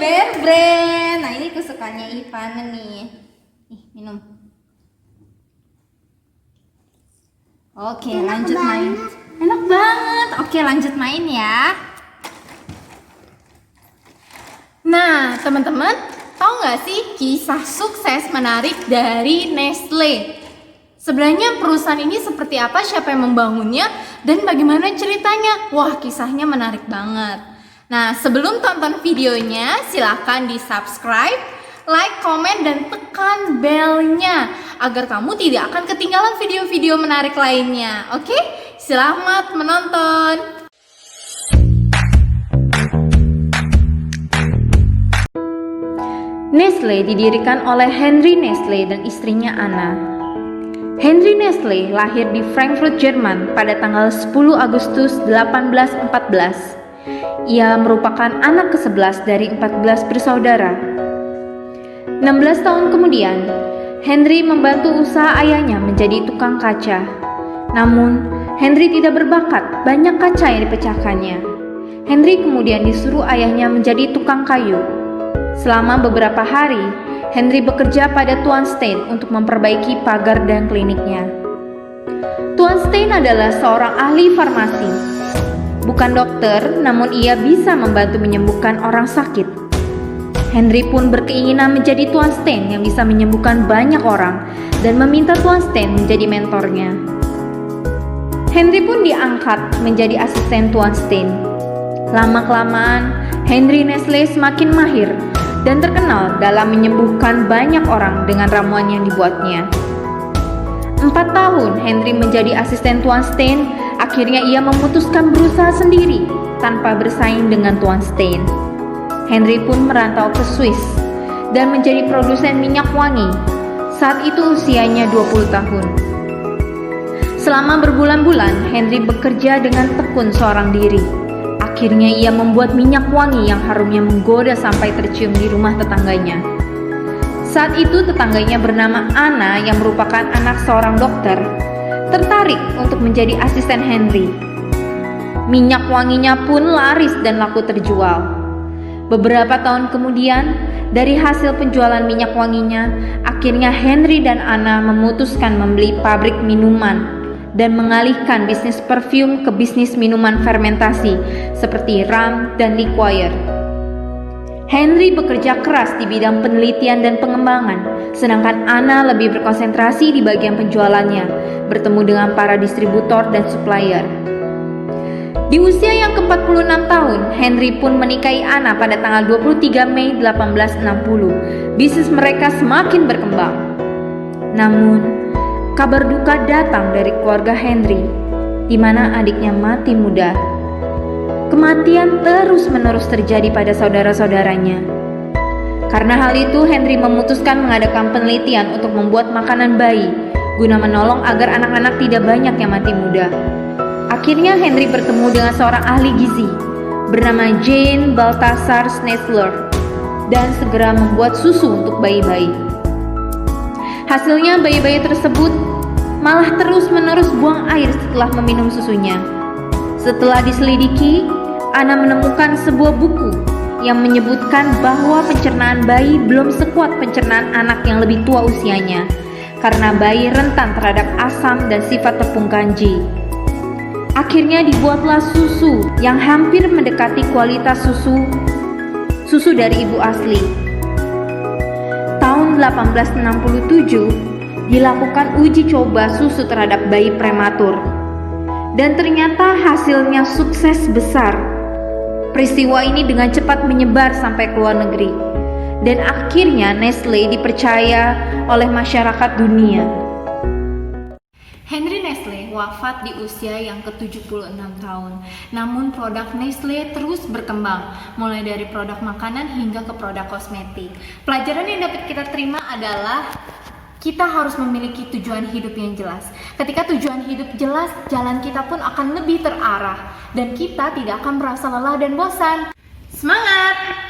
Bear Brand. Nah, ini kesukaannya Ivana nih. Minum. Oke, lanjut main. Enak banget. Oke, lanjut main ya. Nah, teman-teman, tahu nggak sih kisah sukses menarik dari Nestle? Sebenarnya perusahaan ini seperti apa, siapa yang membangunnya, dan bagaimana ceritanya? Wah, kisahnya menarik banget. Nah, sebelum tonton videonya, silahkan di-subscribe, like, komen, dan tekan belnya agar kamu tidak akan ketinggalan video-video menarik lainnya. Oke? Selamat menonton! Nestle didirikan oleh Henry Nestle dan istrinya Anna. Henry Nestle lahir di Frankfurt, Jerman pada tanggal 10 Agustus 1814. Ia merupakan anak ke-11 dari 14 bersaudara. 16 tahun kemudian, Henry membantu usaha ayahnya menjadi tukang kaca. Namun, Henry tidak berbakat, banyak kaca yang dipecahkannya. Henry kemudian disuruh ayahnya menjadi tukang kayu. Selama beberapa hari, Henry bekerja pada Tuan Stein untuk memperbaiki pagar dan kliniknya. Tuan Stein adalah seorang ahli farmasi. Bukan dokter, namun ia bisa membantu menyembuhkan orang sakit. Henry pun berkeinginan menjadi Tuan Stein yang bisa menyembuhkan banyak orang dan meminta Tuan Stein menjadi mentornya. Henry pun diangkat menjadi asisten Tuan Stein. Lama-kelamaan, Henry Nestle semakin mahir dan terkenal dalam menyembuhkan banyak orang dengan ramuan yang dibuatnya. 4 tahun Henry menjadi asisten Tuan Stein, akhirnya ia memutuskan berusaha sendiri tanpa bersaing dengan Tuan Stein. Henry pun merantau ke Swiss dan menjadi produsen minyak wangi. Saat itu usianya 20 tahun. Selama berbulan-bulan, Henry bekerja dengan tekun seorang diri. Akhirnya ia membuat minyak wangi yang harumnya menggoda sampai tercium di rumah tetangganya. Saat itu tetangganya bernama Anna yang merupakan anak seorang dokter, tertarik untuk menjadi asisten Henry. Minyak wanginya pun laris dan laku terjual. Beberapa tahun kemudian, dari hasil penjualan minyak wanginya, akhirnya Henry dan Anna memutuskan membeli pabrik minuman dan mengalihkan bisnis parfum ke bisnis minuman fermentasi seperti rum dan liqueur. Henry bekerja keras di bidang penelitian dan pengembangan, sedangkan Anna lebih berkonsentrasi di bagian penjualannya, bertemu dengan para distributor dan supplier. Di usia yang ke-46 tahun, Henry pun menikahi Anna pada tanggal 23 Mei 1860. Bisnis mereka semakin berkembang. Namun, kabar duka datang dari keluarga Henry, di mana adiknya mati muda. Kematian terus-menerus terjadi pada saudara-saudaranya. Karena hal itu, Henry memutuskan mengadakan penelitian untuk membuat makanan bayi, guna menolong agar anak-anak tidak banyak yang mati muda. Akhirnya Henry bertemu dengan seorang ahli gizi, bernama Jane Balthasar Schnetzler, dan segera membuat susu untuk bayi-bayi. Hasilnya bayi-bayi tersebut malah terus-menerus buang air setelah meminum susunya. Setelah diselidiki, Anna menemukan sebuah buku yang menyebutkan bahwa pencernaan bayi belum sekuat pencernaan anak yang lebih tua usianya, karena bayi rentan terhadap asam dan sifat tepung kanji. Akhirnya dibuatlah susu yang hampir mendekati kualitas susu dari ibu asli. Tahun 1867 dilakukan uji coba susu terhadap bayi prematur, dan ternyata hasilnya sukses besar. Peristiwa ini dengan cepat menyebar sampai ke luar negeri, dan akhirnya Nestle dipercaya oleh masyarakat dunia. Henry Nestle wafat di usia yang ke-76 tahun. Namun produk Nestle terus berkembang, mulai dari produk makanan hingga ke produk kosmetik. Pelajaran yang dapat kita terima adalah kita harus memiliki tujuan hidup yang jelas. Ketika tujuan hidup jelas, jalan kita pun akan lebih terarah dan kita tidak akan merasa lelah dan bosan. Semangat!